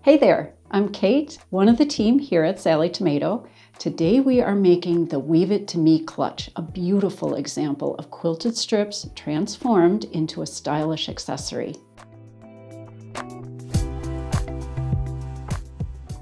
Hey there, I'm Kate, one of the team here at SallieTomato. Today we are making the Weave It to Me clutch, a beautiful example of quilted strips transformed into a stylish accessory.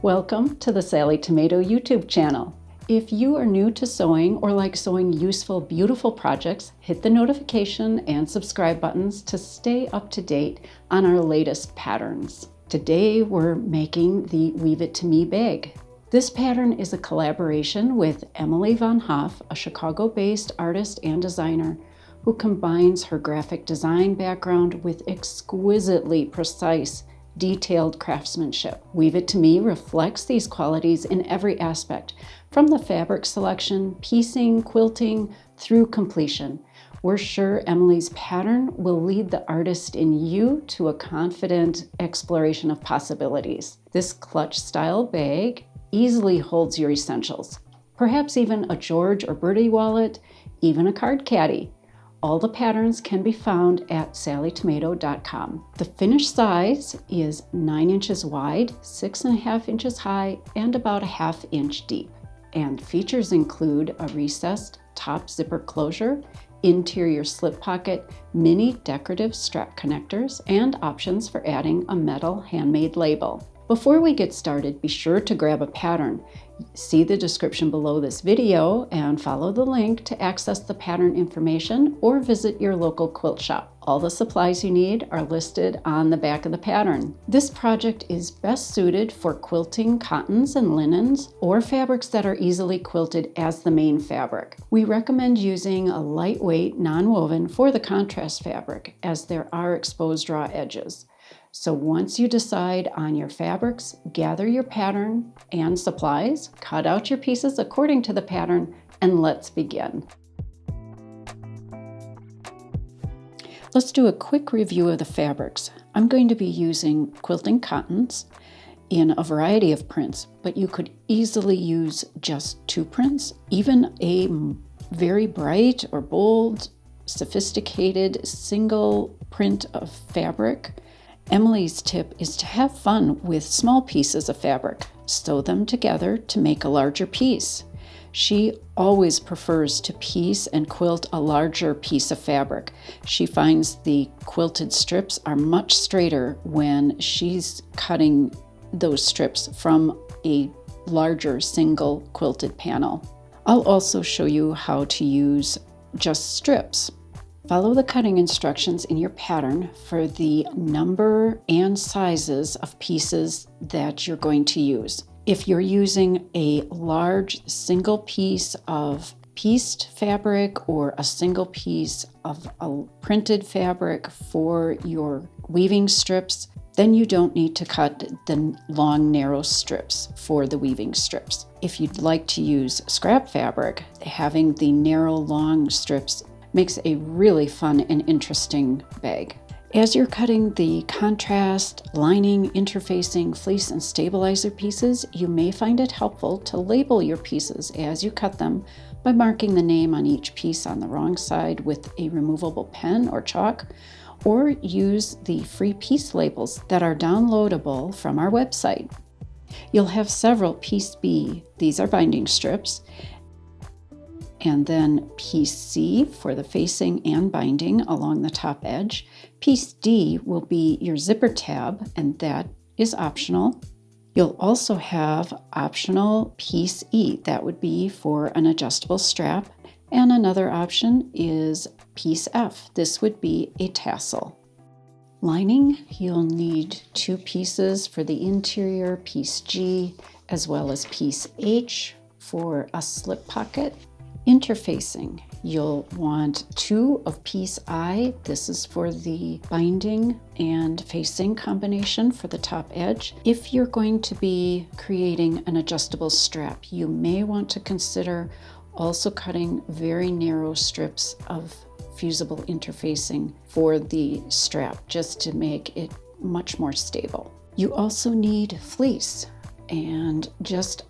Welcome to the SallieTomato YouTube channel. If you are new to sewing or like sewing useful, beautiful projects, hit the notification and subscribe buttons to stay up to date on our latest patterns. Today we're making the Weave It to Me bag. This pattern is a collaboration with Emily Van Hoff, a Chicago-based artist and designer who combines her graphic design background with exquisitely precise, detailed craftsmanship. Weave It to Me reflects these qualities in every aspect, from the fabric selection, piecing, quilting, through completion. We're sure Emily's pattern will lead the artist in you to a confident exploration of possibilities. This clutch-style bag easily holds your essentials, perhaps even a George or Birdie wallet, even a card caddy. All the patterns can be found at SallieTomato.com. The finished size is 9 inches wide, 6.5 inches high, and about a 1/2 inch deep. And features include a recessed top zipper closure, interior slip pocket, mini decorative strap connectors, and options for adding a metal handmade label. Before we get started, be sure to grab a pattern. See the description below this video and follow the link to access the pattern information or visit your local quilt shop. All the supplies you need are listed on the back of the pattern. This project is best suited for quilting cottons and linens or fabrics that are easily quilted as the main fabric. We recommend using a lightweight non-woven for the contrast fabric, as there are exposed raw edges. So once you decide on your fabrics, gather your pattern and supplies, cut out your pieces according to the pattern, and let's begin. Let's do a quick review of the fabrics. I'm going to be using quilting cottons in a variety of prints, but you could easily use just 2 prints, even a very bright or bold, sophisticated single print of fabric. Emily's tip is to have fun with small pieces of fabric. Sew them together to make a larger piece. She always prefers to piece and quilt a larger piece of fabric. She finds the quilted strips are much straighter when she's cutting those strips from a larger single quilted panel. I'll also show you how to use just strips. Follow the cutting instructions in your pattern for the number and sizes of pieces that you're going to use. If you're using a large single piece of pieced fabric or a single piece of a printed fabric for your weaving strips, then you don't need to cut the long, narrow strips for the weaving strips. If you'd like to use scrap fabric, having the narrow, long strips makes a really fun and interesting bag. As you're cutting the contrast, lining, interfacing, fleece, and stabilizer pieces, you may find it helpful to label your pieces as you cut them by marking the name on each piece on the wrong side with a removable pen or chalk, or use the free piece labels that are downloadable from our website. You'll have several piece B, these are binding strips, and then piece C for the facing and binding along the top edge. Piece D will be your zipper tab, and that is optional. You'll also have optional piece E, that would be for an adjustable strap, and another option is piece F. This would be a tassel. Lining, you'll need 2 pieces for the interior, piece G, as well as piece H for a slip pocket. Interfacing, you'll want 2 of piece I. This is for the binding and facing combination for the top edge. If you're going to be creating an adjustable strap, you may want to consider also cutting very narrow strips of fusible interfacing for the strap, just to make it much more stable. You also need fleece, and just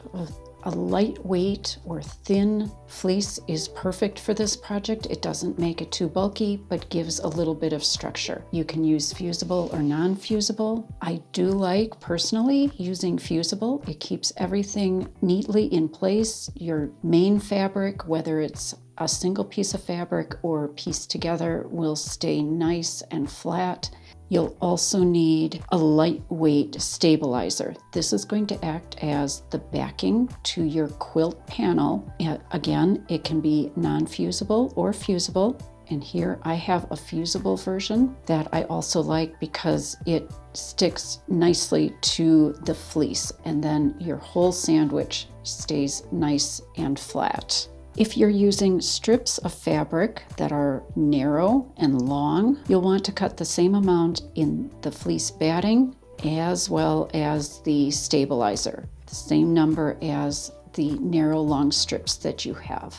A lightweight or thin fleece is perfect for this project. It doesn't make it too bulky, but gives a little bit of structure. You can use fusible or non-fusible. I do like, personally, using fusible. It keeps everything neatly in place. Your main fabric, whether it's a single piece of fabric or pieced together, will stay nice and flat. You'll also need a lightweight stabilizer. This is going to act as the backing to your quilt panel. Again, it can be non-fusible or fusible. And here I have a fusible version that I also like because it sticks nicely to the fleece, and then your whole sandwich stays nice and flat. If you're using strips of fabric that are narrow and long, you'll want to cut the same amount in the fleece batting as well as the stabilizer, the same number as the narrow long strips that you have.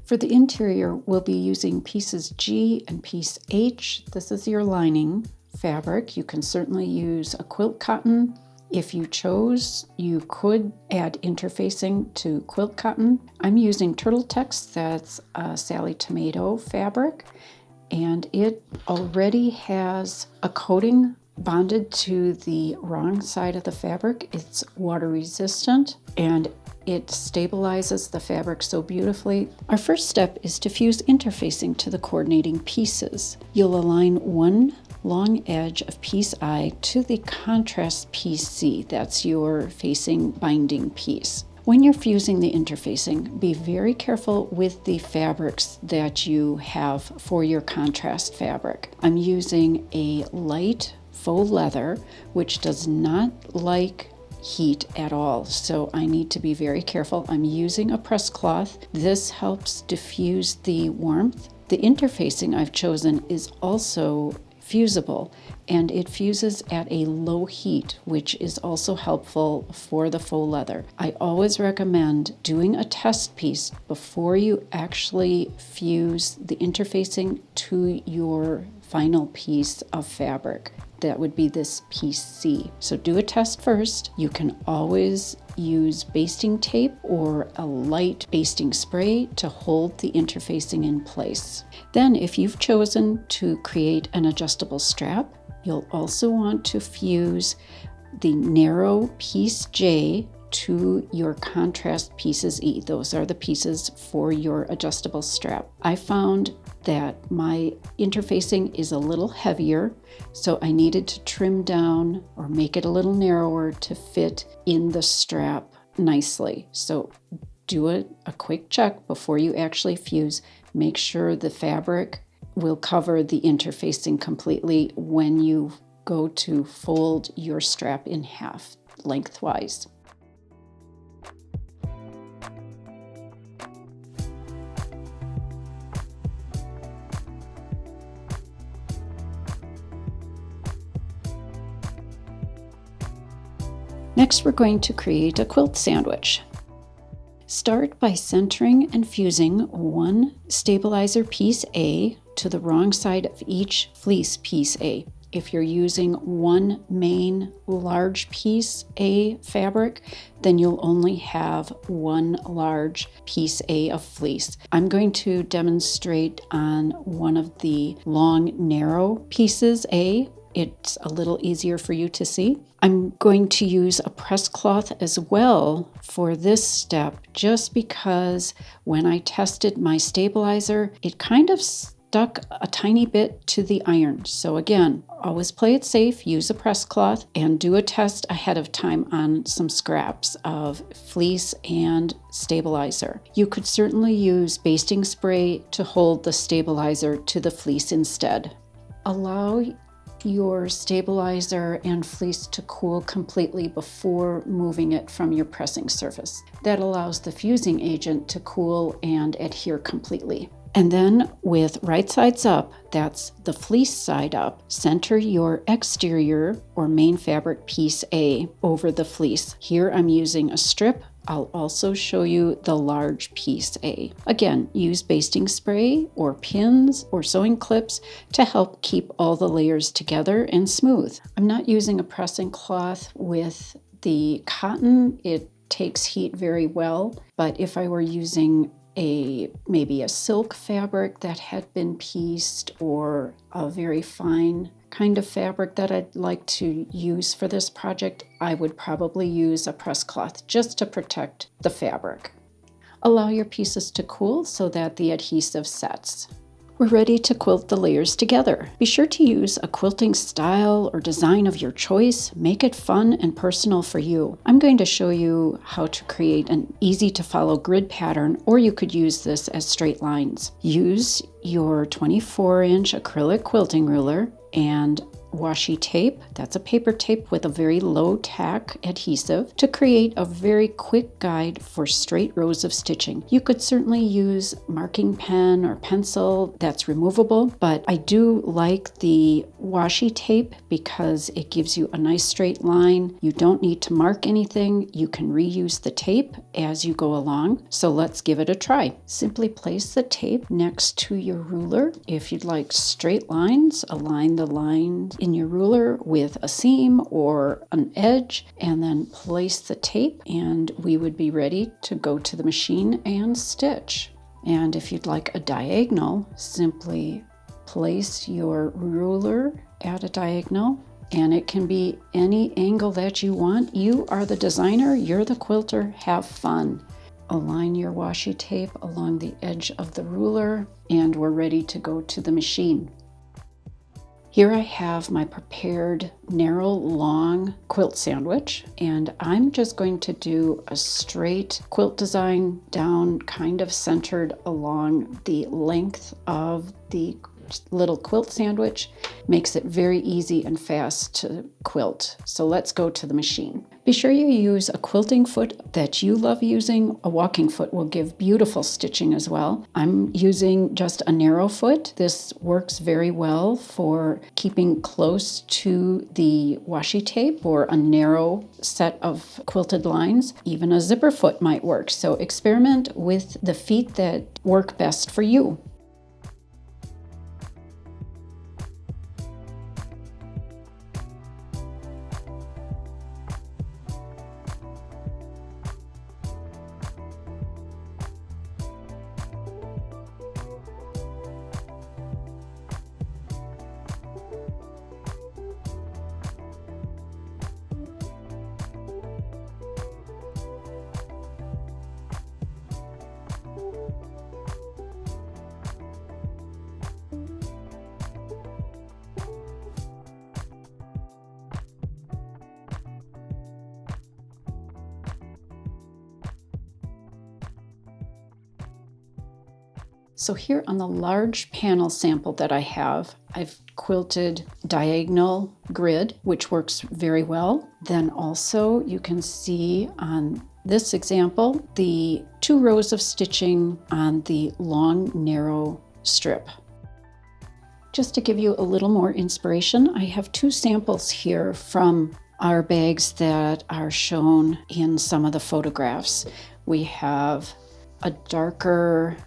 For the interior, we'll be using pieces G and piece H. This is your lining fabric. You can certainly use a quilt cotton. If you chose, you could add interfacing to quilt cotton. I'm using Turtle Text, that's a SallieTomato fabric, and it already has a coating bonded to the wrong side of the fabric. It's water resistant and it stabilizes the fabric so beautifully. Our first step is to fuse interfacing to the coordinating pieces. You'll align one long edge of piece I to the contrast piece C. That's your facing binding piece. When you're fusing the interfacing, be very careful with the fabrics that you have for your contrast fabric. I'm using a light faux leather, which does not like heat at all, so I need to be very careful. I'm using a press cloth. This helps diffuse the warmth. The interfacing I've chosen is also fusible, and it fuses at a low heat, which is also helpful for the faux leather. I always recommend doing a test piece before you actually fuse the interfacing to your final piece of fabric. That would be this piece C. So do a test first. You can always use basting tape or a light basting spray to hold the interfacing in place. Then, if you've chosen to create an adjustable strap, you'll also want to fuse the narrow piece J to your contrast pieces E. Those are the pieces for your adjustable strap. I found that my interfacing is a little heavier, so I needed to trim down or make it a little narrower to fit in the strap nicely. So do a quick check before you actually fuse. Make sure the fabric will cover the interfacing completely when you go to fold your strap in half lengthwise. Next, we're going to create a quilt sandwich. Start by centering and fusing one stabilizer piece A to the wrong side of each fleece piece A. If you're using one main large piece A fabric, then you'll only have one large piece A of fleece. I'm going to demonstrate on one of the long, narrow pieces A. It's a little easier for you to see. I'm going to use a press cloth as well for this step, just because when I tested my stabilizer, it kind of stuck a tiny bit to the iron. So again, always play it safe, use a press cloth, and do a test ahead of time on some scraps of fleece and stabilizer. You could certainly use basting spray to hold the stabilizer to the fleece instead. Allow your stabilizer and fleece to cool completely before moving it from your pressing surface. That allows the fusing agent to cool and adhere completely. And then with right sides up, that's the fleece side up, center your exterior or main fabric piece A over the fleece. Here I'm using a strip I'll also show you the large piece A. Again, use basting spray or pins or sewing clips to help keep all the layers together and smooth. I'm not using a pressing cloth with the cotton. It takes heat very well, but if I were using maybe a silk fabric that had been pieced or a very fine kind of fabric that I'd like to use for this project, I would probably use a press cloth just to protect the fabric. Allow your pieces to cool so that the adhesive sets. We're ready to quilt the layers together. Be sure to use a quilting style or design of your choice. Make it fun and personal for you. I'm going to show you how to create an easy to follow grid pattern, or you could use this as straight lines. Use your 24-inch acrylic quilting ruler and washi tape, that's a paper tape with a very low tack adhesive, to create a very quick guide for straight rows of stitching. You could certainly use marking pen or pencil that's removable, but I do like the washi tape because it gives you a nice straight line. You don't need to mark anything. You can reuse the tape as you go along. So let's give it a try. Simply place the tape next to your ruler. If you'd like straight lines, align the lines in your ruler with a seam or an edge, and then place the tape, and we would be ready to go to the machine and stitch. And if you'd like a diagonal, simply place your ruler at a diagonal, and it can be any angle that you want. You are the designer, you're the quilter, have fun. Align your washi tape along the edge of the ruler, and we're ready to go to the machine. Here I have my prepared narrow long quilt sandwich, and I'm just going to do a straight quilt design down, kind of centered along the length of the little quilt sandwich. Makes it very easy and fast to quilt. So let's go to the machine. Be sure you use a quilting foot that you love using. A walking foot will give beautiful stitching as well. I'm using just a narrow foot. This works very well for keeping close to the washi tape or a narrow set of quilted lines. Even a zipper foot might work. So experiment with the feet that work best for you. So here on the large panel sample that I have, I've quilted diagonal grid, which works very well. Then also you can see on this example, the 2 rows of stitching on the long, narrow strip. Just to give you a little more inspiration, I have 2 samples here from our bags that are shown in some of the photographs. We have a darker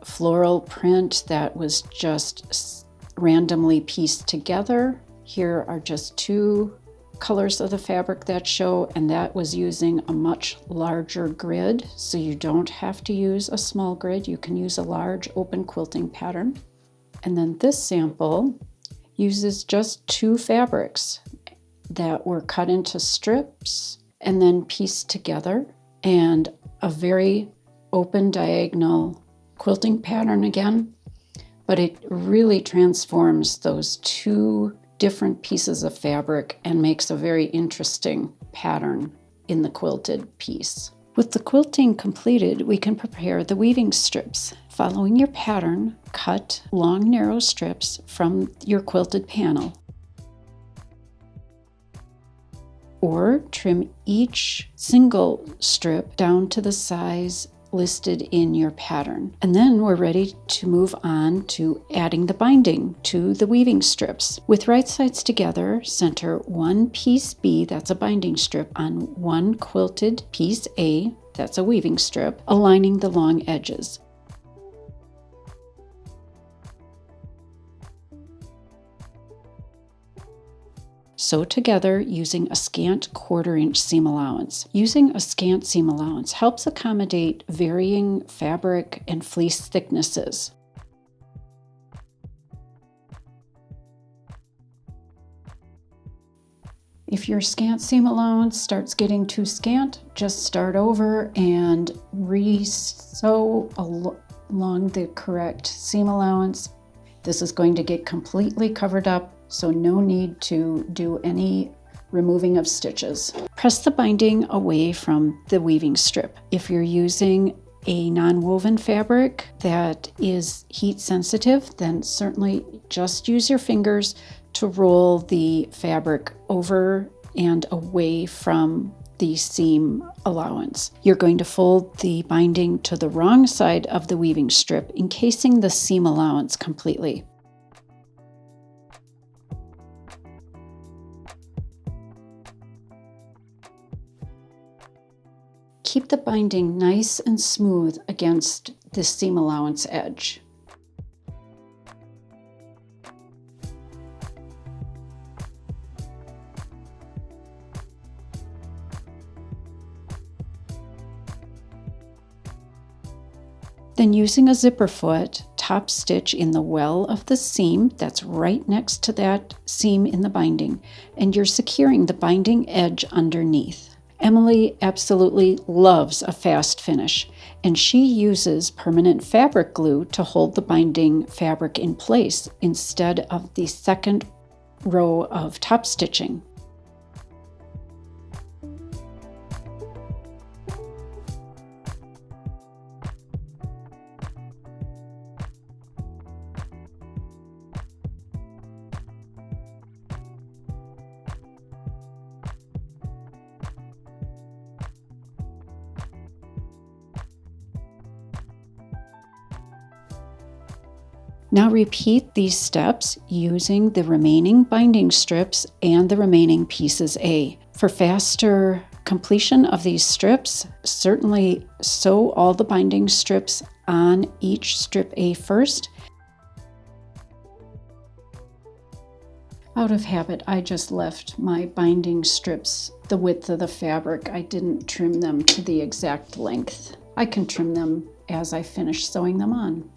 floral print that was just randomly pieced together. Here are just 2 colors of the fabric that show, and that was using a much larger grid, so you don't have to use a small grid. You can use a large open quilting pattern. And then this sample uses just 2 fabrics that were cut into strips and then pieced together, and a very open diagonal quilting pattern again, but it really transforms those 2 different pieces of fabric and makes a very interesting pattern in the quilted piece. With the quilting completed, we can prepare the weaving strips. Following your pattern, cut long narrow strips from your quilted panel, or trim each single strip down to the size listed in your pattern. And then we're ready to move on to adding the binding to the weaving strips. With right sides together, center one piece B, that's a binding strip, on one quilted piece A, that's a weaving strip, aligning the long edges. Sew together using a scant 1/4 inch seam allowance. Using a scant seam allowance helps accommodate varying fabric and fleece thicknesses. If your scant seam allowance starts getting too scant, just start over and re-sew along the correct seam allowance. This is going to get completely covered up, so no need to do any removing of stitches. Press the binding away from the weaving strip. If you're using a non-woven fabric that is heat sensitive, then certainly just use your fingers to roll the fabric over and away from the seam allowance. You're going to fold the binding to the wrong side of the weaving strip, encasing the seam allowance completely. Keep the binding nice and smooth against the seam allowance edge. Then using a zipper foot, top stitch in the well of the seam that's right next to that seam in the binding, and you're securing the binding edge underneath. Emily absolutely loves a fast finish, and she uses permanent fabric glue to hold the binding fabric in place instead of the second row of top stitching. Now repeat these steps using the remaining binding strips and the remaining pieces A. For faster completion of these strips, certainly sew all the binding strips on each strip A first. Out of habit, I just left my binding strips the width of the fabric. I didn't trim them to the exact length. I can trim them as I finish sewing them on.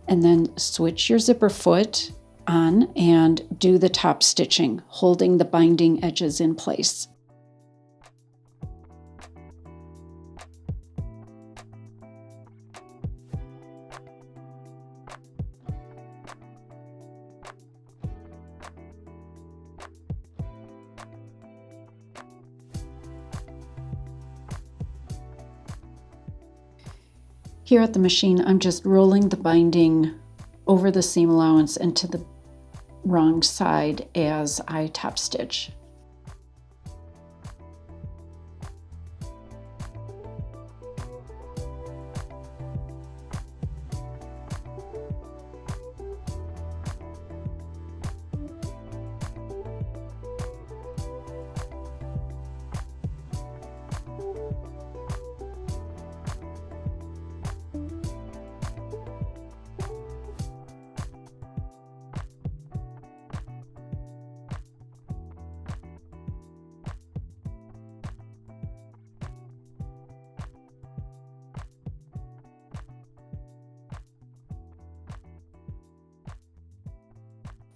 And then switch your zipper foot on and do the top stitching, holding the binding edges in place. Here at the machine, I'm just rolling the binding over the seam allowance and to the wrong side as I top stitch.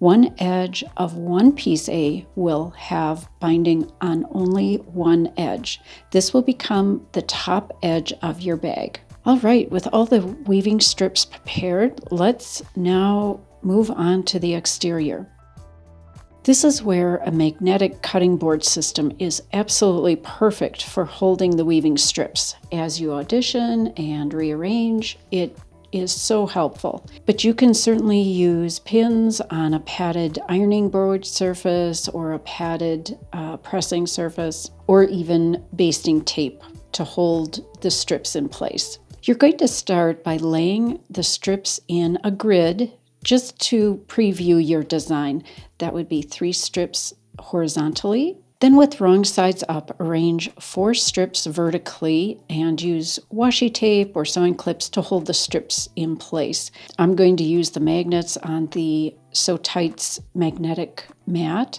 One edge of one piece A will have binding on only one edge. This will become the top edge of your bag. All right, with all the weaving strips prepared, let's now move on to the exterior. This is where a magnetic cutting board system is absolutely perfect for holding the weaving strips. As you audition and rearrange, it is so helpful. But you can certainly use pins on a padded ironing board surface or a padded pressing surface, or even basting tape to hold the strips in place. You're going to start by laying the strips in a grid just to preview your design. That would be 3 strips horizontally Then with wrong sides up, arrange 4 strips vertically and use washi tape or sewing clips to hold the strips in place. I'm going to use the magnets on the Sew Tights magnetic mat.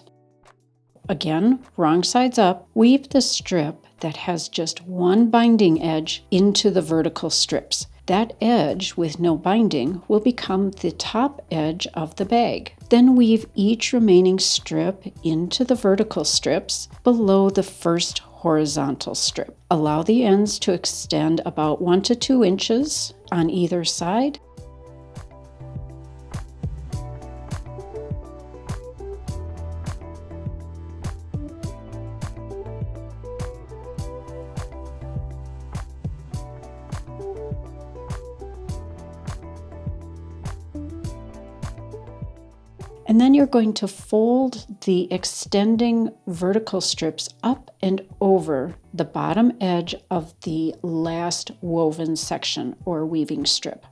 Again, wrong sides up, weave the strip that has just one binding edge into the vertical strips. That edge with no binding will become the top edge of the bag. Then weave each remaining strip into the vertical strips below the first horizontal strip. Allow the ends to extend about 1 to 2 inches on either side. And then you're going to fold the extending vertical strips up and over the bottom edge of the last woven section or weaving strip.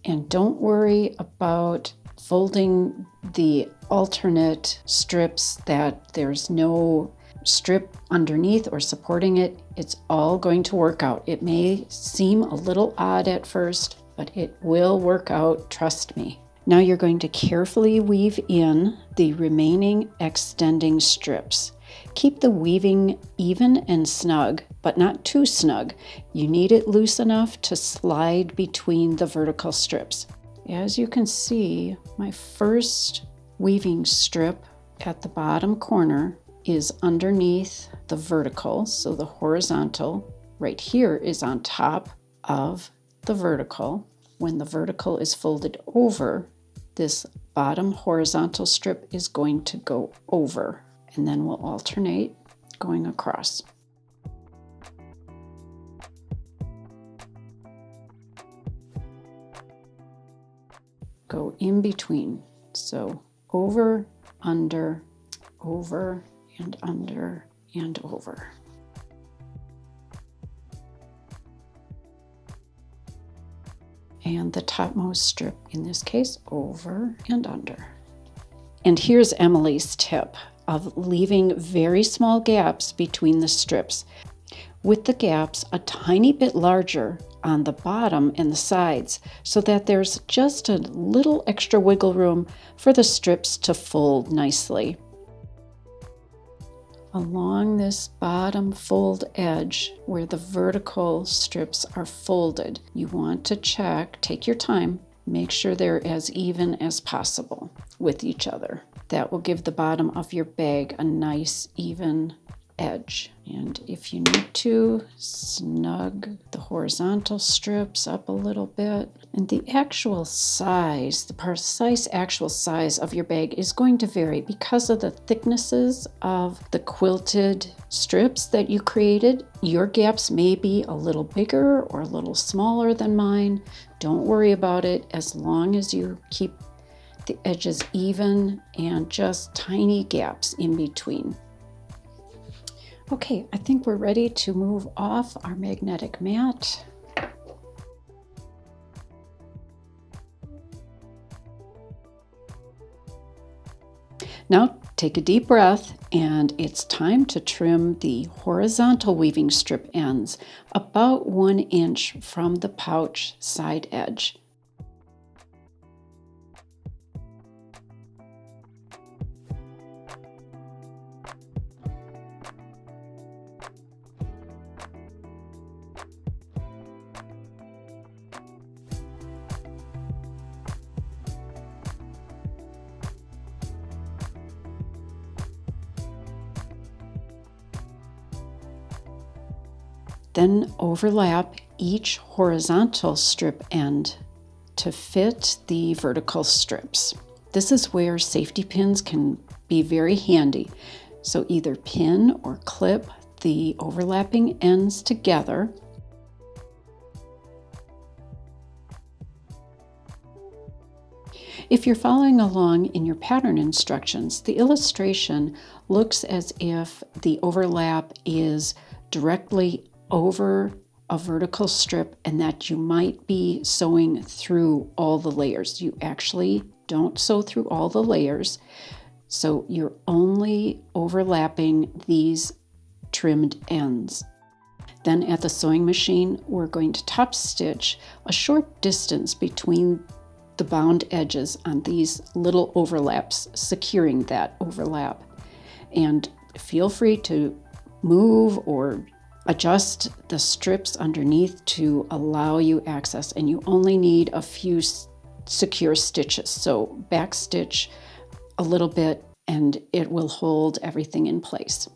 And don't worry about folding the alternate strips that there's no strip underneath or supporting it. It's all going to work out. It may seem a little odd at first, but it will work out, trust me. Now you're going to carefully weave in the remaining extending strips. Keep the weaving even and snug, but not too snug. You need it loose enough to slide between the vertical strips. As you can see, my first weaving strip at the bottom corner is underneath the vertical, so the horizontal right here is on top of the vertical. When the vertical is folded over, this bottom horizontal strip is going to go over, and then we'll alternate going across. Go in between, so over, under, over, and under, and over. And the topmost strip, in this case, over and under. And here's Emily's tip of leaving very small gaps between the strips, with the gaps a tiny bit larger on the bottom and the sides, so that there's just a little extra wiggle room for the strips to fold nicely. Along this bottom fold edge where the vertical strips are folded, you want to check, take your time, make sure they're as even as possible with each other. That will give the bottom of your bag a nice even edge. And if you need to, snug the horizontal strips up a little bit. And the actual size, the precise actual size of your bag is going to vary because of the thicknesses of the quilted strips that you created. Your gaps may be a little bigger or a little smaller than mine. Don't worry about it as long as you keep the edges even and just tiny gaps in between. Okay, I think we're ready to move off our magnetic mat. Now take a deep breath, and it's time to trim the horizontal weaving strip ends about 1 inch from the pouch side edge. Then overlap each horizontal strip end to fit the vertical strips. This is where safety pins can be very handy. So either pin or clip the overlapping ends together. If you're following along in your pattern instructions, the illustration looks as if the overlap is directly over a vertical strip and that you might be sewing through all the layers. You actually don't sew through all the layers. So you're only overlapping these trimmed ends. Then at the sewing machine, we're going to top stitch a short distance between the bound edges on these little overlaps, securing that overlap. And feel free to move or adjust the strips underneath to allow you access, and you only need a few secure stitches. So back stitch a little bit and it will hold everything in place.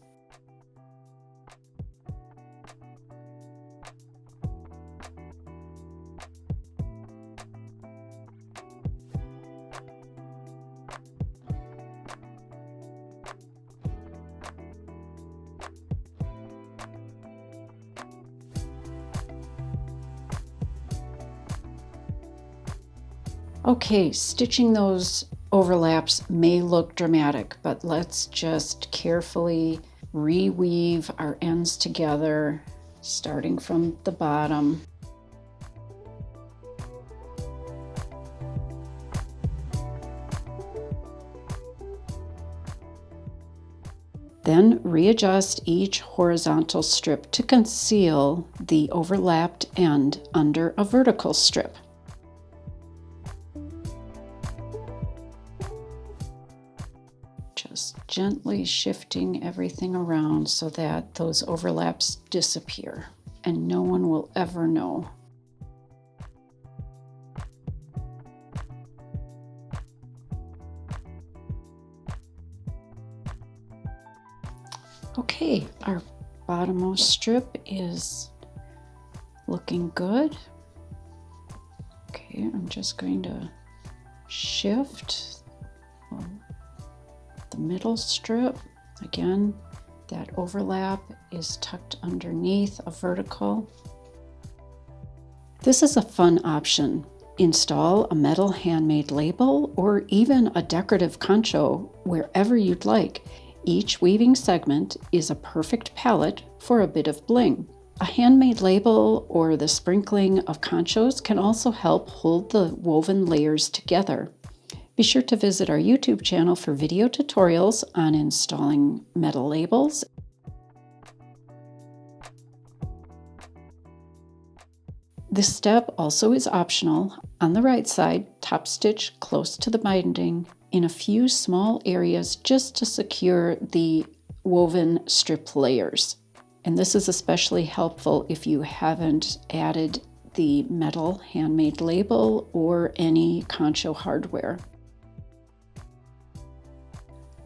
Okay, stitching those overlaps may look dramatic, but let's just carefully reweave our ends together, starting from the bottom. Then readjust each horizontal strip to conceal the overlapped end under a vertical strip. Just gently shifting everything around so that those overlaps disappear and no one will ever know. Okay, our bottommost strip is looking good. Okay, I'm just going to shift the middle strip. Again, that overlap is tucked underneath a vertical. This is a fun option. Install a metal handmade label or even a decorative concho wherever you'd like. Each weaving segment is a perfect palette for a bit of bling. A handmade label or the sprinkling of conchos can also help hold the woven layers together. Be sure to visit our YouTube channel for video tutorials on installing metal labels. This step also is optional. On the right side, top stitch close to the binding in a few small areas just to secure the woven strip layers. And this is especially helpful if you haven't added the metal handmade label or any concho hardware.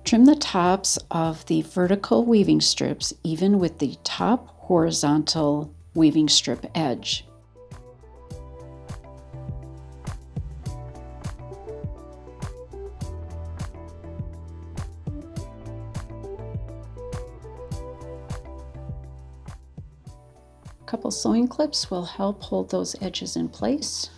Trim the tops of the vertical weaving strips even with the top horizontal weaving strip edge. A couple sewing clips will help hold those edges in place.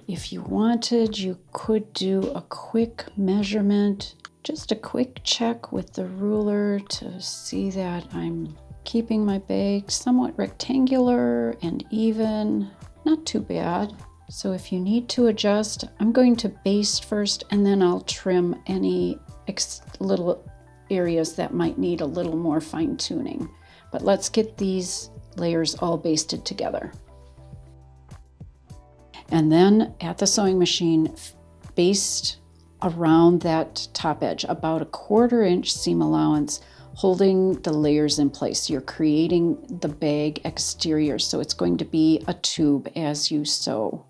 If you wanted, you could do a quick measurement, just a quick check with the ruler to see that I'm keeping my bag somewhat rectangular and even, not too bad. So if you need to adjust, I'm going to baste first and then I'll trim any little areas that might need a little more fine tuning. But let's get these layers all basted together. And then at the sewing machine, baste around that top edge, about a 1/4 inch seam allowance, holding the layers in place. You're creating the bag exterior, so it's going to be a tube as you sew.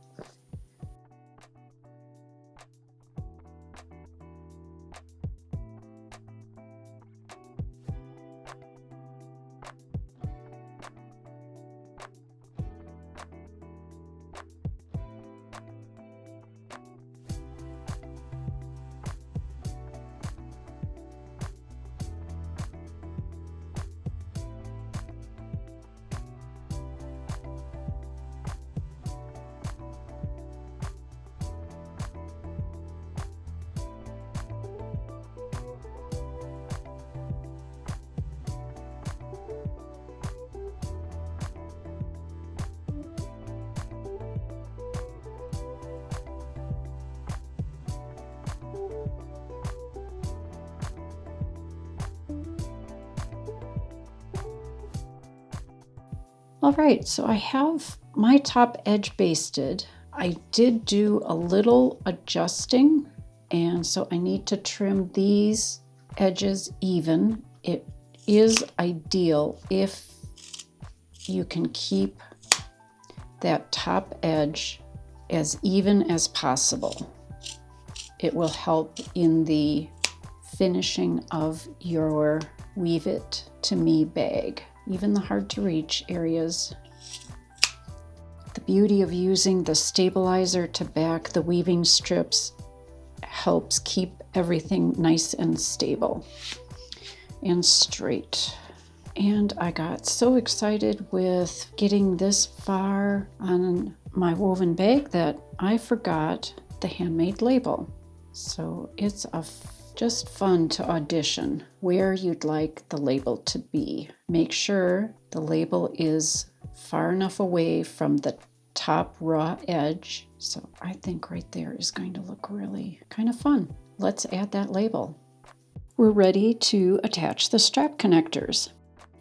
All right, so I have my top edge basted. I did do a little adjusting, and so I need to trim these edges even. It is ideal if you can keep that top edge as even as possible. It will help in the finishing of your Weave It to Me bag, even the hard to reach areas. The beauty of using the stabilizer to back the weaving strips helps keep everything nice and stable and straight. And I got so excited with getting this far on my woven bag that I forgot the handmade label. So it's just fun to audition where you'd like the label to be. Make sure the label is far enough away from the top raw edge. So I think right there is going to look really kind of fun. Let's add that label. We're ready to attach the strap connectors.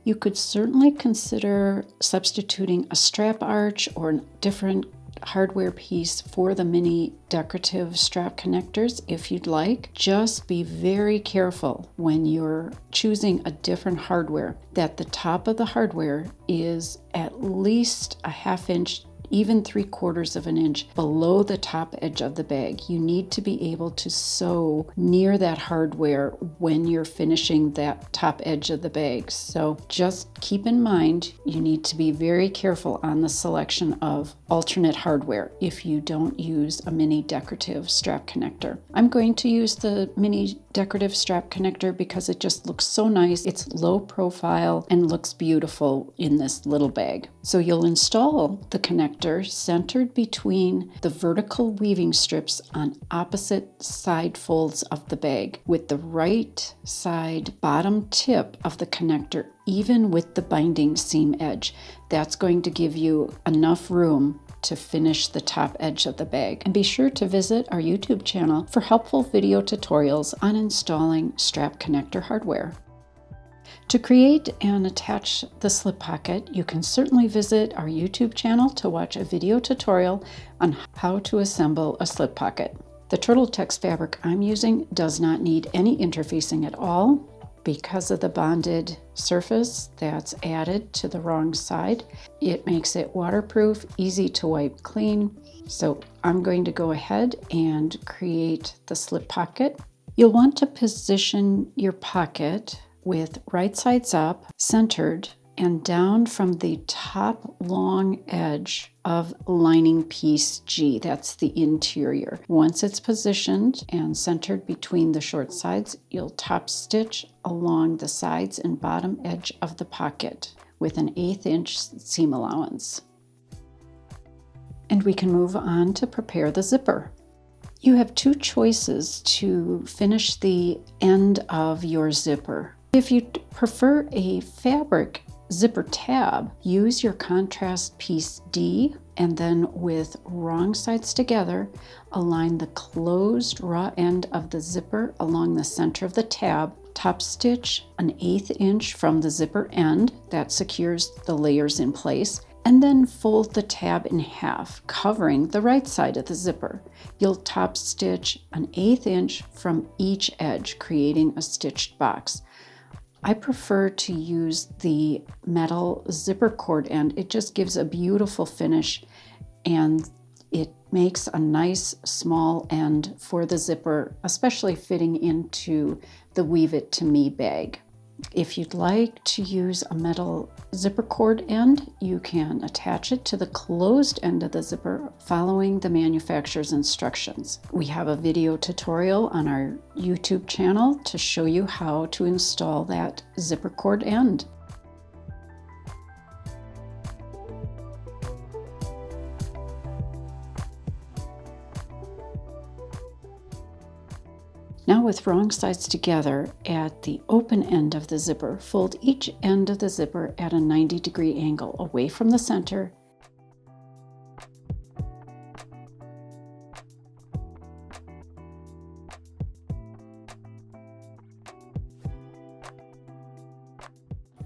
You could certainly consider substituting a strap arch or a different hardware piece for the mini decorative strap connectors if you'd like. Just be very careful when you're choosing a different hardware that the top of the hardware is at least a ½ inch, even 3/4 of an inch below the top edge of the bag. You need to be able to sew near that hardware when you're finishing that top edge of the bag. So just keep in mind, you need to be very careful on the selection of alternate hardware if you don't use a mini decorative strap connector. I'm going to use the mini decorative strap connector because it just looks so nice. It's low profile and looks beautiful in this little bag. So you'll install the connector centered between the vertical weaving strips on opposite side folds of the bag, with the right side bottom tip of the connector even with the binding seam edge. That's going to give you enough room to finish the top edge of the bag. And be sure to visit our YouTube channel for helpful video tutorials on installing strap connector hardware. To create and attach the slip pocket, you can certainly visit our YouTube channel to watch a video tutorial on how to assemble a slip pocket. The Turtletex fabric I'm using does not need any interfacing at all because of the bonded surface that's added to the wrong side. It makes it waterproof, easy to wipe clean. So I'm going to go ahead and create the slip pocket. You'll want to position your pocket with right sides up, centered, and down from the top long edge of lining piece G. That's the interior. Once it's positioned and centered between the short sides, you'll top stitch along the sides and bottom edge of the pocket with an 1/8 inch seam allowance. And we can move on to prepare the zipper. You have two choices to finish the end of your zipper. If you prefer a fabric zipper tab, use your contrast piece D, and then with wrong sides together, align the closed raw end of the zipper along the center of the tab, top stitch an 1/8 inch from the zipper end, that secures the layers in place, and then fold the tab in half, covering the right side of the zipper. You'll top stitch an 1/8 inch from each edge, creating a stitched box. I prefer to use the metal zipper cord end. It just gives a beautiful finish and it makes a nice small end for the zipper, especially fitting into the Weave It to Me bag. If you'd like to use a metal zipper cord end, you can attach it to the closed end of the zipper following the manufacturer's instructions. We have a video tutorial on our YouTube channel to show you how to install that zipper cord end. Now with wrong sides together at the open end of the zipper, fold each end of the zipper at a 90-degree angle away from the center.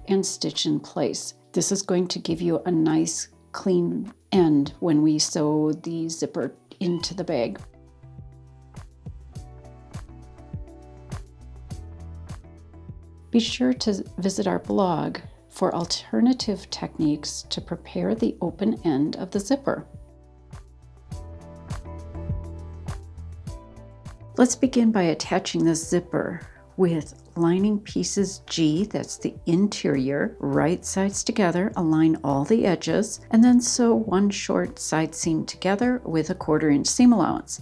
And stitch in place. This is going to give you a nice clean end when we sew the zipper into the bag. Be sure to visit our blog for alternative techniques to prepare the open end of the zipper. Let's begin by attaching the zipper with lining pieces G, that's the interior, right sides together, align all the edges, and then sew one short side seam together with a 1/4 inch seam allowance.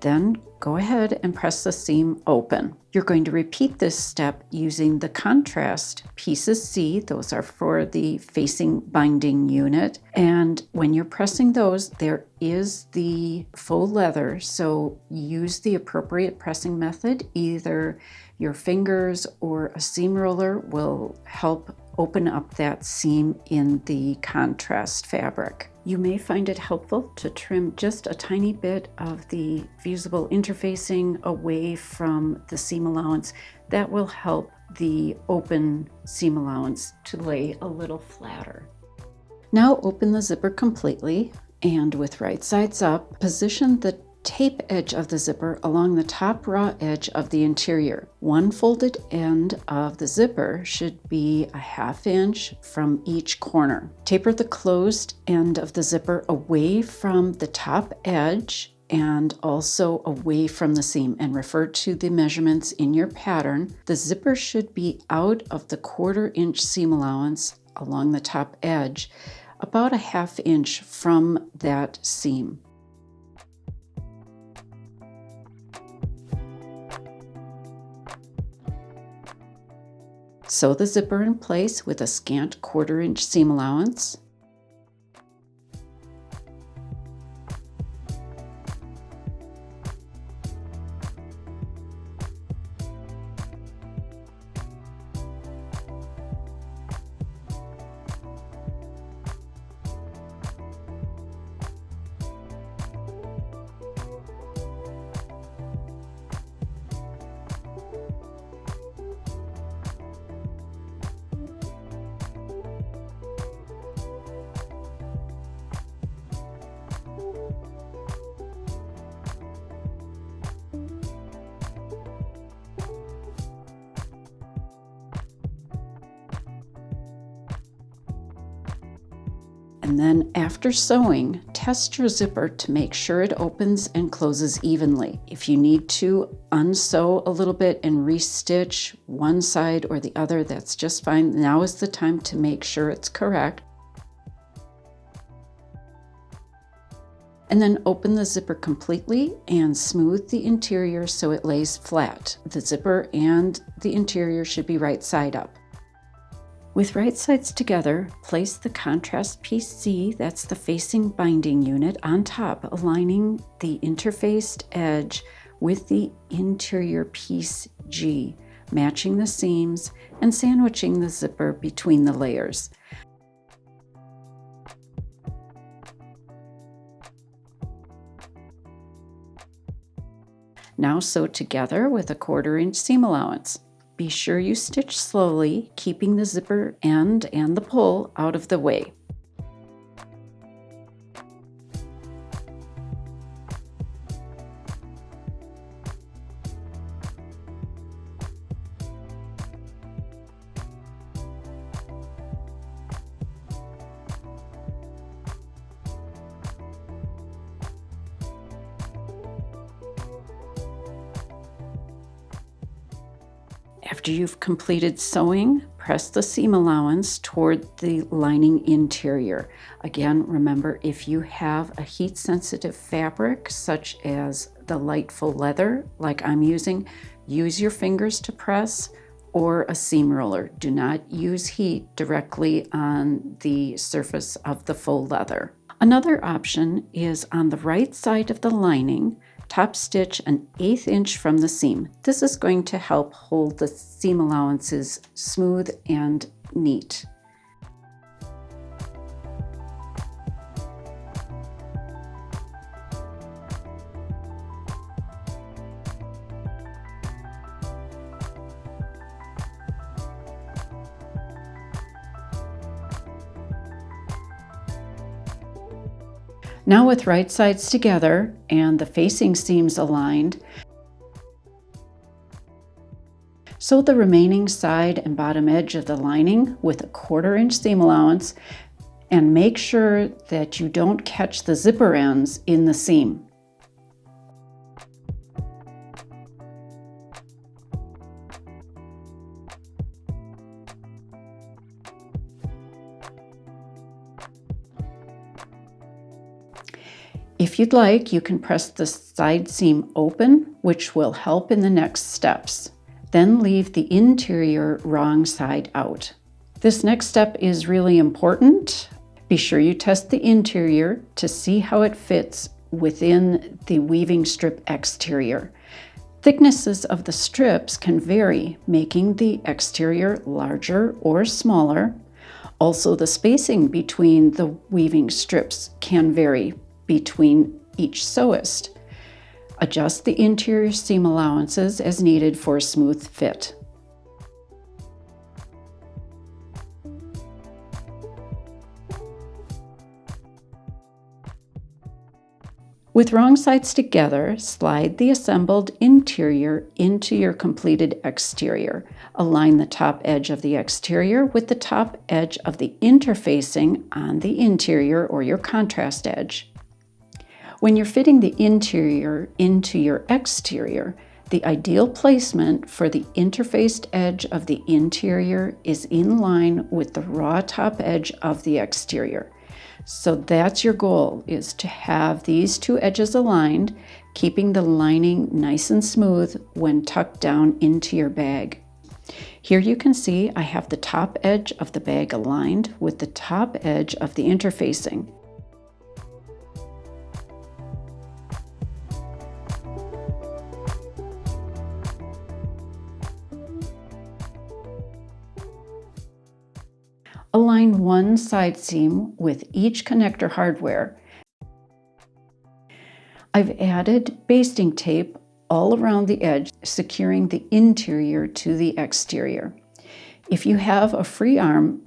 Then go ahead and press the seam open. You're going to repeat this step using the contrast pieces C, those are for the facing binding unit, and when you're pressing those, there is the faux leather, so use the appropriate pressing method. Either your fingers or a seam roller will help open up that seam in the contrast fabric. You may find it helpful to trim just a tiny bit of the fusible interfacing away from the seam allowance. That will help the open seam allowance to lay a little flatter. Now open the zipper completely, and with right sides up, position the tape edge of the zipper along the top raw edge of the interior. One folded end of the zipper should be a 1/2 inch from each corner. Taper the closed end of the zipper away from the top edge and also away from the seam, and refer to the measurements in your pattern. The zipper should be out of the 1/4 inch seam allowance along the top edge, about a 1/2 inch from that seam. Sew the zipper in place with a scant 1/4 inch seam allowance. And then after sewing, test your zipper to make sure it opens and closes evenly. If you need to unsew a little bit and restitch one side or the other, that's just fine. Now is the time to make sure it's correct. And then open the zipper completely and smooth the interior so it lays flat. The zipper and the interior should be right side up. With right sides together, place the contrast piece C, that's the facing binding unit, on top, aligning the interfaced edge with the interior piece G, matching the seams and sandwiching the zipper between the layers. Now sew together with a 1/4 inch seam allowance. Be sure you stitch slowly, keeping the zipper end and the pull out of the way. After you've completed sewing, press the seam allowance toward the lining interior. Again, remember, if you have a heat-sensitive fabric, such as the light faux leather, like I'm using, use your fingers to press or a seam roller. Do not use heat directly on the surface of the faux leather. Another option is on the right side of the lining, top stitch an 1/8 inch from the seam. This is going to help hold the seam allowances smooth and neat. Now with right sides together and the facing seams aligned, sew the remaining side and bottom edge of the lining with a 1/4 inch seam allowance, and make sure that you don't catch the zipper ends in the seam. If you'd like, you can press the side seam open, which will help in the next steps. Then leave the interior wrong side out. This next step is really important. Be sure you test the interior to see how it fits within the weaving strip exterior. Thicknesses of the strips can vary, making the exterior larger or smaller. Also, the spacing between the weaving strips can vary between each sewist. Adjust the interior seam allowances as needed for a smooth fit. With wrong sides together, slide the assembled interior into your completed exterior. Align the top edge of the exterior with the top edge of the interfacing on the interior or your contrast edge. When you're fitting the interior into your exterior, the ideal placement for the interfaced edge of the interior is in line with the raw top edge of the exterior. So that's your goal, is to have these two edges aligned, keeping the lining nice and smooth when tucked down into your bag. Here you can see I have the top edge of the bag aligned with the top edge of the interfacing. Align one side seam with each connector hardware. I've added basting tape all around the edge, securing the interior to the exterior. If you have a free arm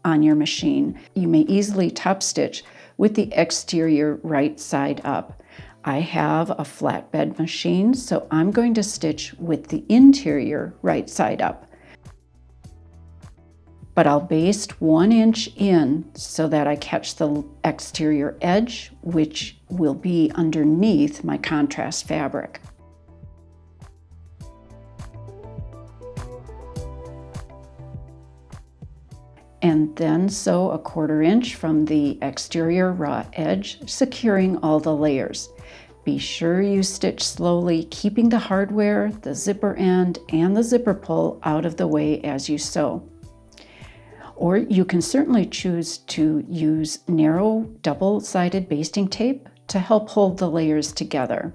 on your machine, you may easily top stitch with the exterior right side up. I have a flatbed machine, so I'm going to stitch with the interior right side up. But I'll baste 1 inch in so that I catch the exterior edge, which will be underneath my contrast fabric. And then sew a 1/4 inch from the exterior raw edge, securing all the layers. Be sure you stitch slowly, keeping the hardware, the zipper end, and the zipper pull out of the way as you sew. Or you can certainly choose to use narrow double-sided basting tape to help hold the layers together.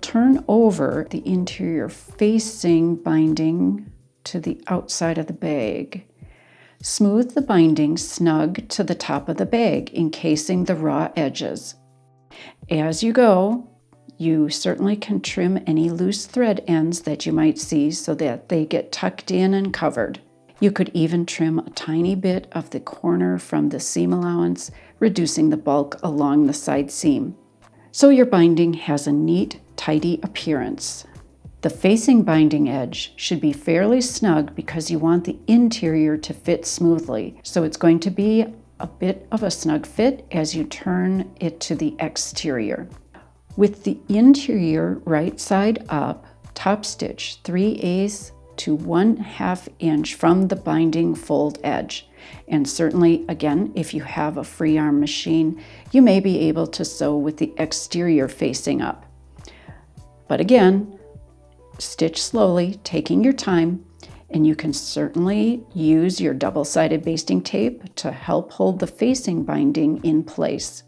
Turn over the interior facing binding to the outside of the bag. Smooth the binding snug to the top of the bag, encasing the raw edges. As you go, you certainly can trim any loose thread ends that you might see so that they get tucked in and covered. You could even trim a tiny bit of the corner from the seam allowance, reducing the bulk along the side seam. So your binding has a neat, tidy appearance. The facing binding edge should be fairly snug because you want the interior to fit smoothly. So it's going to be a bit of a snug fit as you turn it to the exterior. With the interior right side up, top stitch 3/8 to 1/2 inch from the binding fold edge. And certainly, again, if you have a free arm machine, you may be able to sew with the exterior facing up. But again, stitch slowly, taking your time, and you can certainly use your double-sided basting tape to help hold the facing binding in place.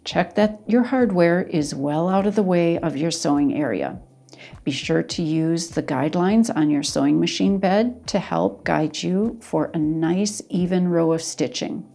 Check that your hardware is well out of the way of your sewing area. Be sure to use the guidelines on your sewing machine bed to help guide you for a nice even row of stitching.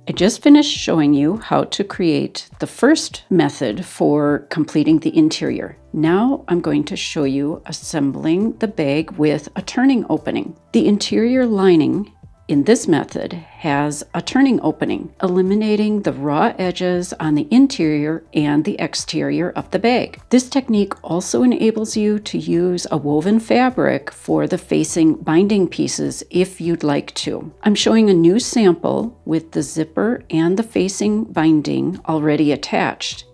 I just finished showing you how to create the first method for completing the interior. Now I'm going to show you assembling the bag with a turning opening. The interior lining in this method has a turning opening, eliminating the raw edges on the interior and the exterior of the bag. This technique also enables you to use a woven fabric for the facing binding pieces if you'd like to. I'm showing a new sample with the zipper and the facing binding already attached.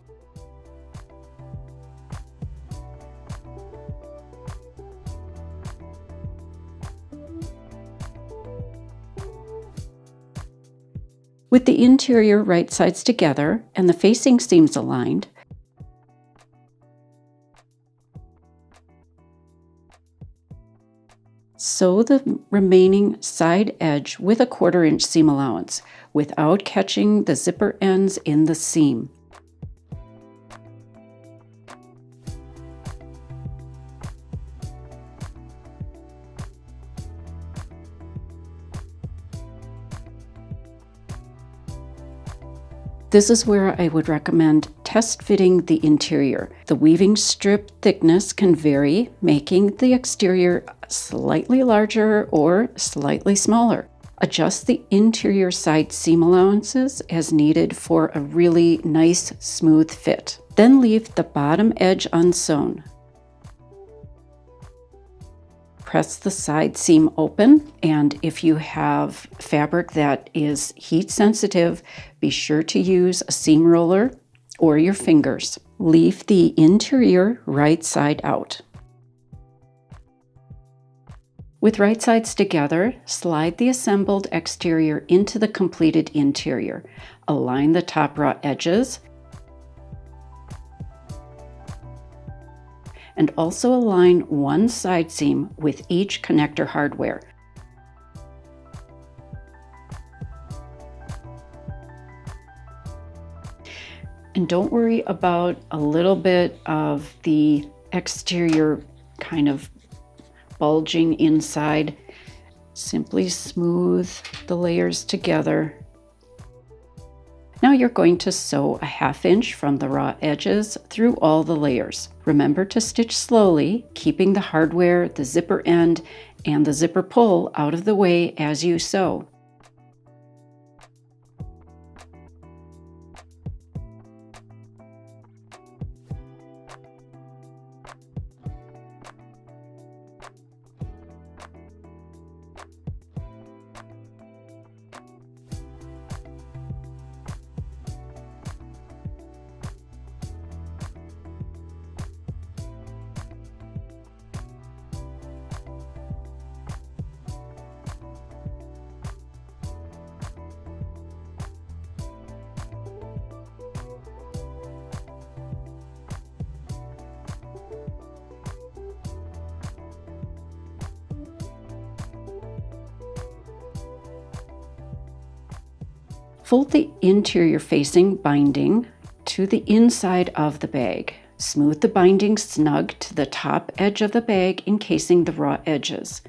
With the interior right sides together and the facing seams aligned, sew the remaining side edge with a 1/4 inch seam allowance without catching the zipper ends in the seam. This is where I would recommend test fitting the interior. The weaving strip thickness can vary, making the exterior slightly larger or slightly smaller. Adjust the interior side seam allowances as needed for a really nice, smooth fit. Then leave the bottom edge unsewn. Press the side seam open, and if you have fabric that is heat sensitive, be sure to use a seam roller or your fingers. Leave the interior right side out. With right sides together, slide the assembled exterior into the completed interior. Align the top raw edges, and also align one side seam with each connector hardware. And don't worry about a little bit of the exterior kind of bulging inside. Simply smooth the layers together. Now you're going to sew a 1/2 inch from the raw edges through all the layers. Remember to stitch slowly, keeping the hardware, the zipper end, and the zipper pull out of the way as you sew. Fold the interior facing binding to the inside of the bag. Smooth the binding snug to the top edge of the bag, encasing the raw edges.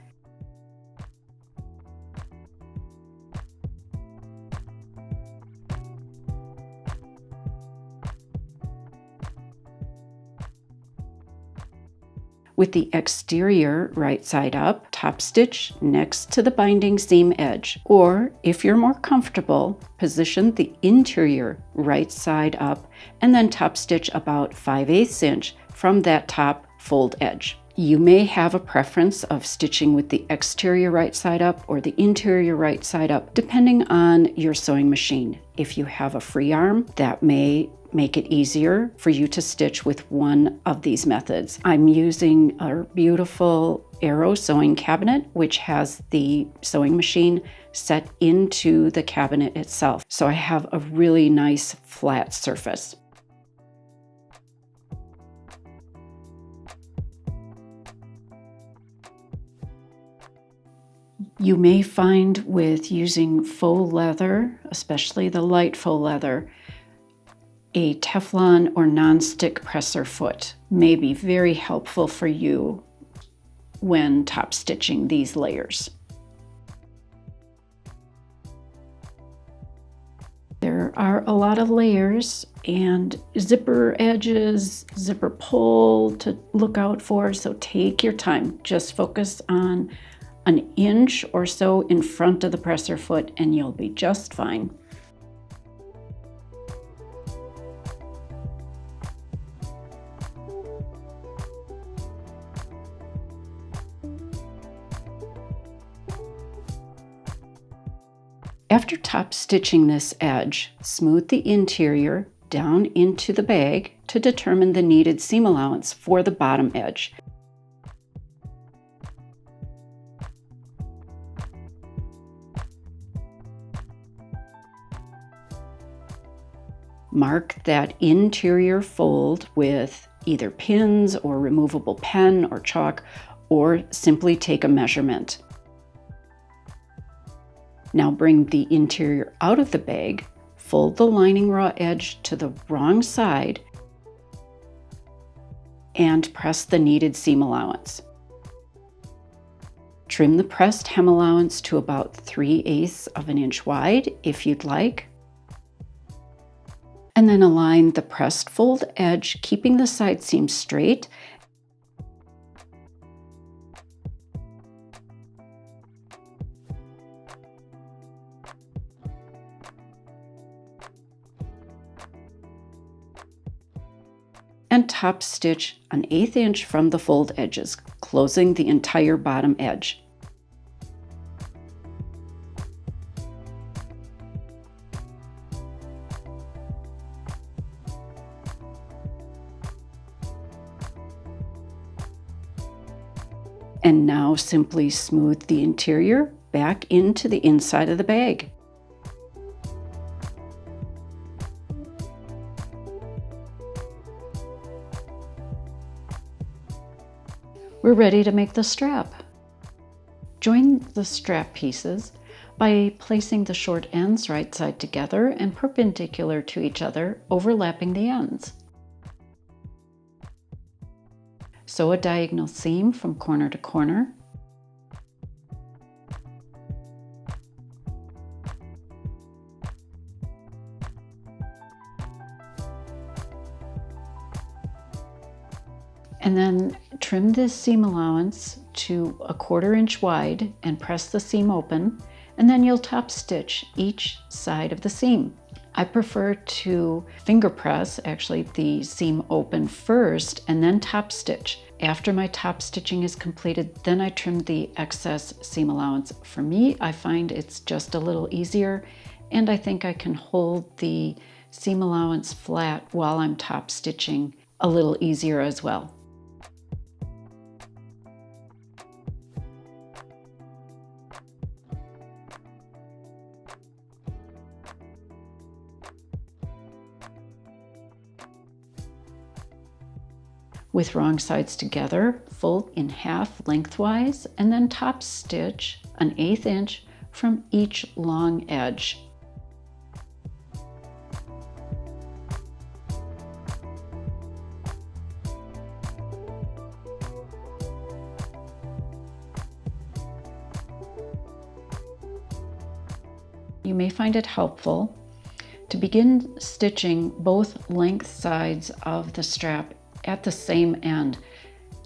With the exterior right side up, top stitch next to the binding seam edge. Or, if you're more comfortable, position the interior right side up and then top stitch about 5/8 inch from that top fold edge. You may have a preference of stitching with the exterior right side up or the interior right side up, depending on your sewing machine. If you have a free arm, that may make it easier for you to stitch with one of these methods. I'm using a beautiful Arrow sewing cabinet, which has the sewing machine set into the cabinet itself. So I have a really nice flat surface. You may find with using faux leather, especially the light faux leather, a Teflon or non-stick presser foot may be very helpful for you when top stitching these layers. There are a lot of layers and zipper edges, zipper pull to look out for, so take your time. Just focus on an inch or so in front of the presser foot and you'll be just fine. After top stitching this edge, smooth the interior down into the bag to determine the needed seam allowance for the bottom edge. Mark that interior fold with either pins or removable pen or chalk, or simply take a measurement. Now bring the interior out of the bag, fold the lining raw edge to the wrong side, and press the needed seam allowance. Trim the pressed hem allowance to about 3/8 of an inch wide if you'd like. And then align the pressed fold edge, keeping the side seam straight. And top stitch 1/8 inch from the fold edges, closing the entire bottom edge. And now simply smooth the interior back into the inside of the bag. We're ready to make the strap. Join the strap pieces by placing the short ends right side together and perpendicular to each other, overlapping the ends. Sew a diagonal seam from corner to corner. And then trim this seam allowance to 1/4 inch wide and press the seam open, and then you'll top stitch each side of the seam. I prefer to finger press actually the seam open first and then top stitch. After my top stitching is completed, then I trim the excess seam allowance. For me, I find it's just a little easier, and I think I can hold the seam allowance flat while I'm top stitching a little easier as well. With wrong sides together, fold in half lengthwise and then top stitch 1/8 inch from each long edge. You may find it helpful to begin stitching both length sides of the strap at the same end.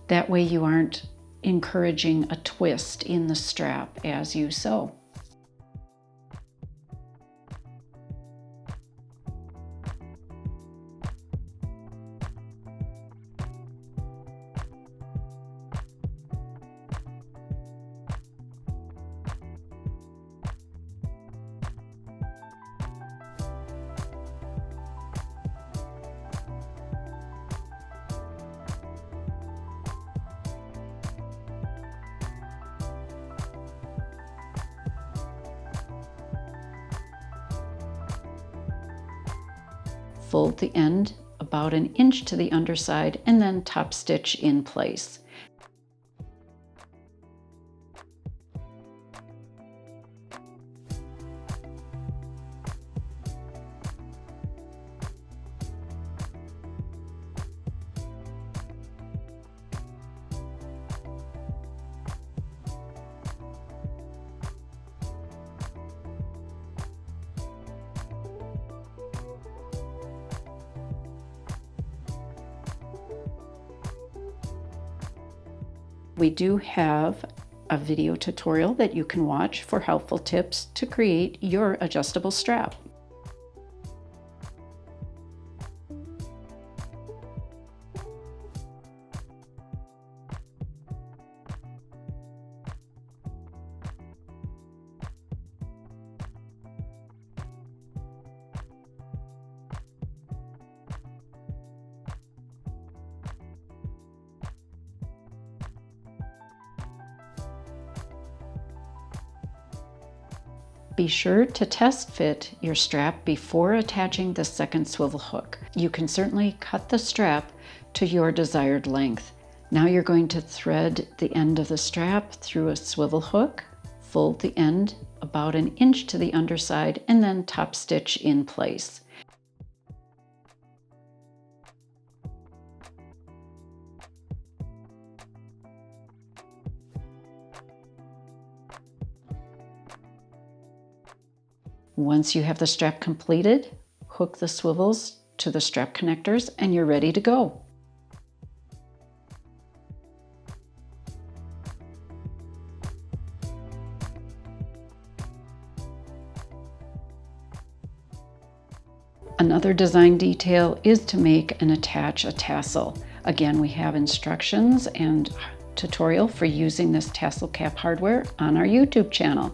That way you aren't encouraging a twist in the strap as you sew. Fold the end about an inch to the underside and then top stitch in place. We do have a video tutorial that you can watch for helpful tips to create your adjustable strap. Be sure to test fit your strap before attaching the second swivel hook. You can certainly cut the strap to your desired length. Now you're going to thread the end of the strap through a swivel hook, fold the end about an inch to the underside, and then top stitch in place. Once you have the strap completed, hook the swivels to the strap connectors and you're ready to go. Another design detail is to make and attach a tassel. Again, we have instructions and tutorial for using this tassel cap hardware on our YouTube channel.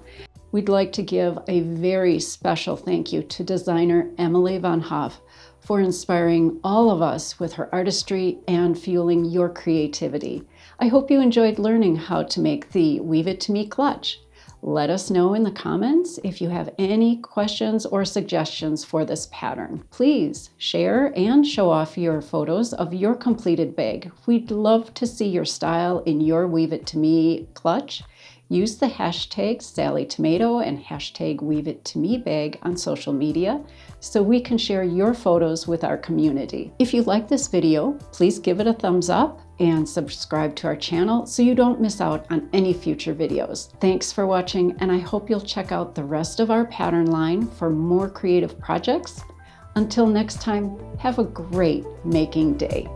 We'd like to give a very special thank you to designer Emily Van Hoff for inspiring all of us with her artistry and fueling your creativity. I hope you enjoyed learning how to make the Weave It To Me clutch. Let us know in the comments if you have any questions or suggestions for this pattern. Please share and show off your photos of your completed bag. We'd love to see your style in your Weave It To Me clutch. Use the hashtag SallieTomato and hashtag WeaveItToMeBag on social media so we can share your photos with our community. If you like this video, please give it a thumbs up and subscribe to our channel so you don't miss out on any future videos. Thanks for watching, and I hope you'll check out the rest of our pattern line for more creative projects. Until next time, have a great making day.